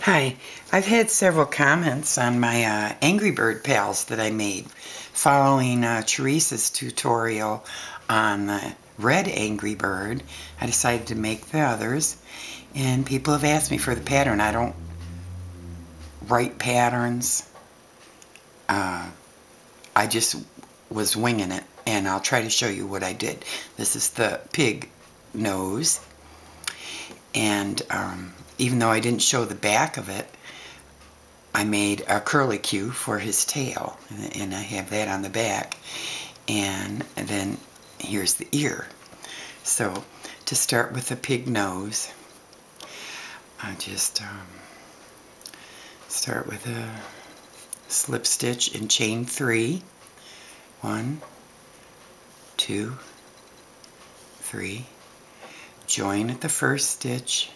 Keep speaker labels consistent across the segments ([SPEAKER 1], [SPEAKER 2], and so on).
[SPEAKER 1] Hi, I've had several comments on my Angry Bird pals that I made following Teresa's tutorial on the red Angry Bird. I decided to make the others, and people have asked me for the pattern. I don't write patterns. I just was winging it, and I'll try to show you what I did. This is the pig nose, and even though I didn't show the back of it, I made a curlicue for his tail, and I have that on the back, and then here's the ear. So to start with the pig nose, I just start with a slip stitch and chain 3. 1, 2, 3. Join at the first stitch,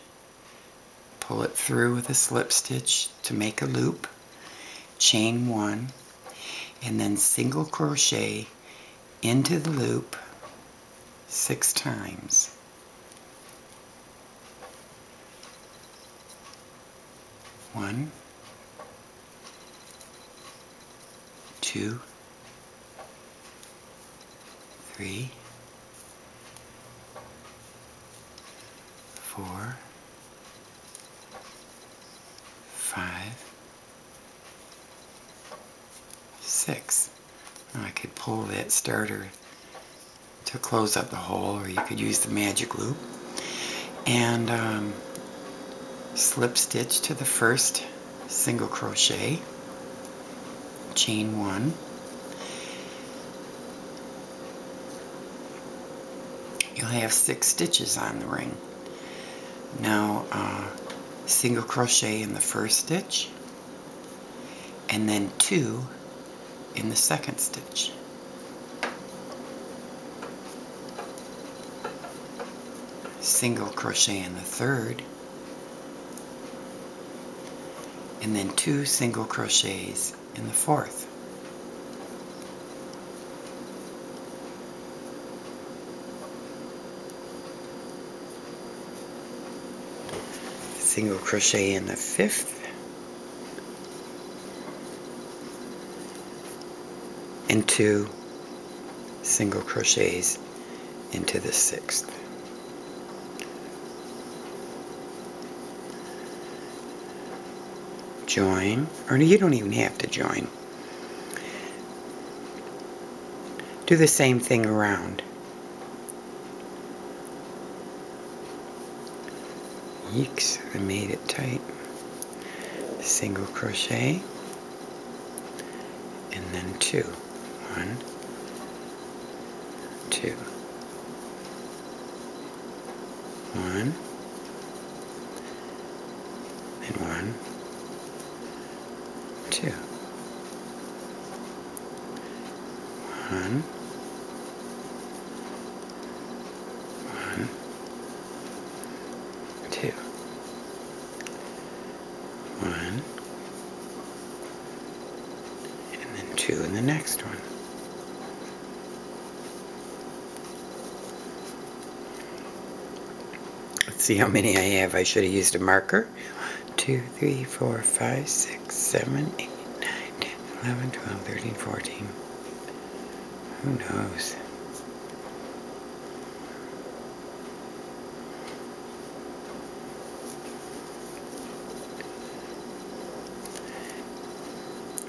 [SPEAKER 1] pull it through with a slip stitch to make a loop, chain 1, and then single crochet into the loop 6 times. 1, 2, 3, 4, 5, 6. Now I could pull that starter to close up the hole, or you could use the magic loop, and slip stitch to the first single crochet, chain 1, you'll have 6 stitches on the ring. Now single crochet in the first stitch, and then 2 in the second stitch. Single crochet in the third, and then 2 single crochets in the fourth. Single crochet in the fifth, and 2 single crochets into the sixth. Join, or you don't even have to join. Do the same thing around. Yeeks, I made it tight. Single crochet, and then 2. 1, 2. 1, and 1, 2. 1, 1, 2. 1, and then 2 in the next one. Let's see how many I have. I should have used a marker. 2, 3, 4, 5, 6, 7, 8, 9, 10, 11, 12, 13, 14. Who knows?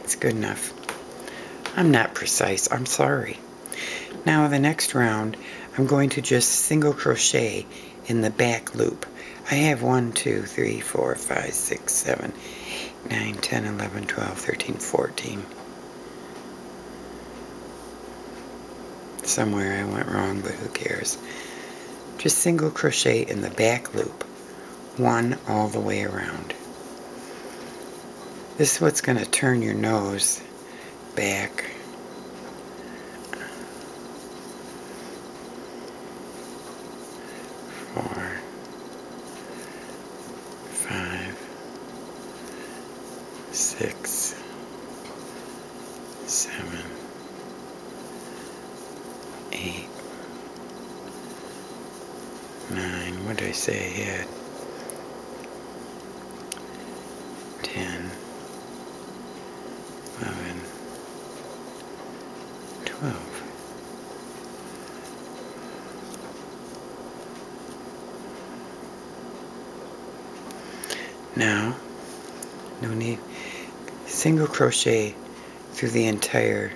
[SPEAKER 1] It's good enough. I'm not precise. I'm sorry. Now the next round, I'm going to just single crochet in the back loop. I have 1, 2, 3, 4, 5, 6, 7, 9, 10, 11, 12, 13, 14. Somewhere I went wrong, but who cares? Just single crochet in the back loop, 1 all the way around. This is what's going to turn your nose back. Four, 5, 6, 7, 8, 9. What did I say I had? 11, 12. Now, no need, single crochet through the entire,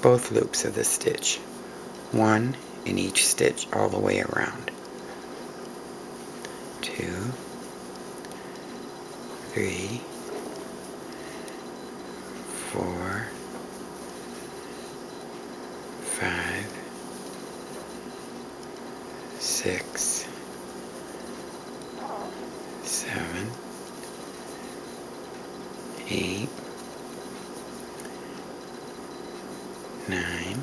[SPEAKER 1] both loops of the stitch. One in each stitch all the way around. 2, 3, 4, 5, 6, 7, 8, 9,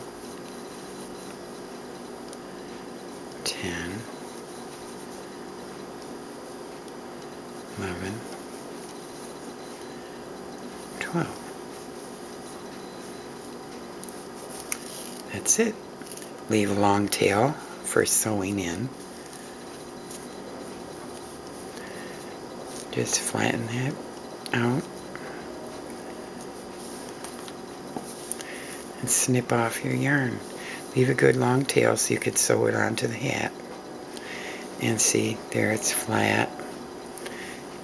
[SPEAKER 1] 10, 11, 12. That's it. Leave a long tail for sewing in. Just flatten that out and snip off your yarn. Leave a good long tail so you could sew it onto the hat. And see, there it's flat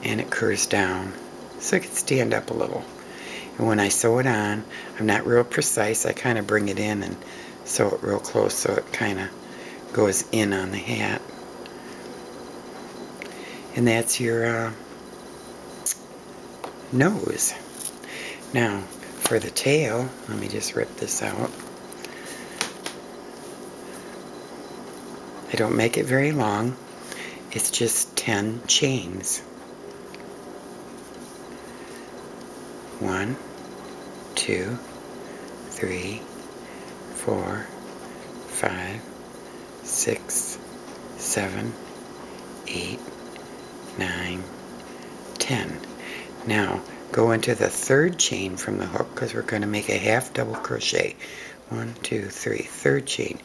[SPEAKER 1] and it curves down so it can stand up a little. And when I sew it on, I'm not real precise. I kind of bring it in and sew it real close so it kind of goes in on the hat. And that's your nose. Now, for the tail, let me just rip this out. I don't make it very long. It's just 10 chains. 1, 2, 3, 4, 5, 6, 7, 8, 9, 10. Now go into the third chain from the hook because we're going to make a half double crochet. 1, 2, 3, third chain.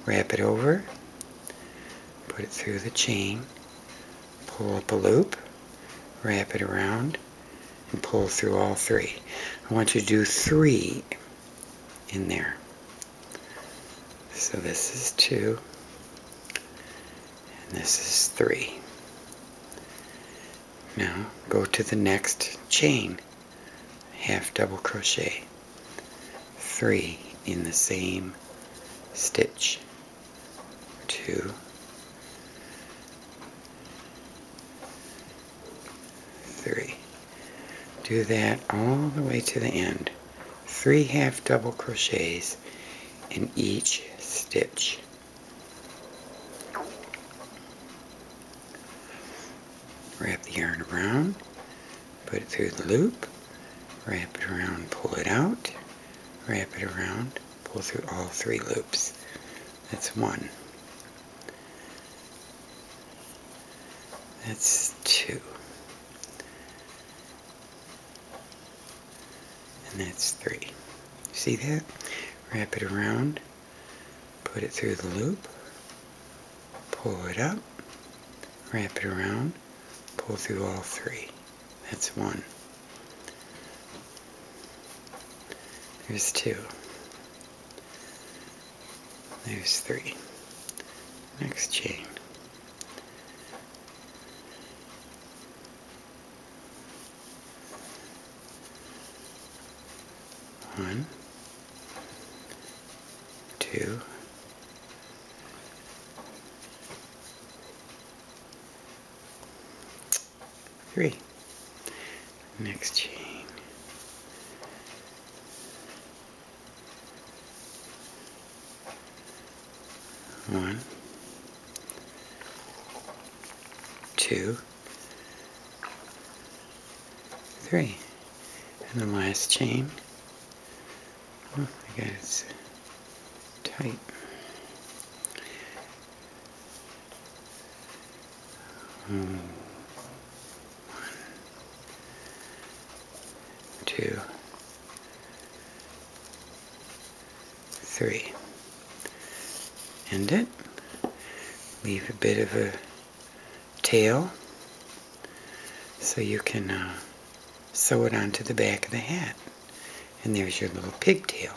[SPEAKER 1] Wrap it over, put it through the chain, pull up a loop, wrap it around, and pull through all 3. I want you to do 3 in there. So this is 2, and this is 3. Now go to the next chain, half double crochet, 3 in the same stitch, 2, 3. Do that all the way to the end. 3 half double crochets in each stitch. Wrap the yarn around, put it through the loop, wrap it around, pull it out, wrap it around, pull through all 3 loops. That's 1. That's 2. And that's 3. See that? Wrap it around, put it through the loop, pull it up, wrap it around, pull through all 3. That's 1. There's 2. There's 3. Next chain. One, 2, 3. Next chain. 1, 2, 3. And the last chain. Oh, I got it tight. 1, 2, 3. End it. Leave a bit of a tail so you can sew it onto the back of the hat. And there's your little pigtail.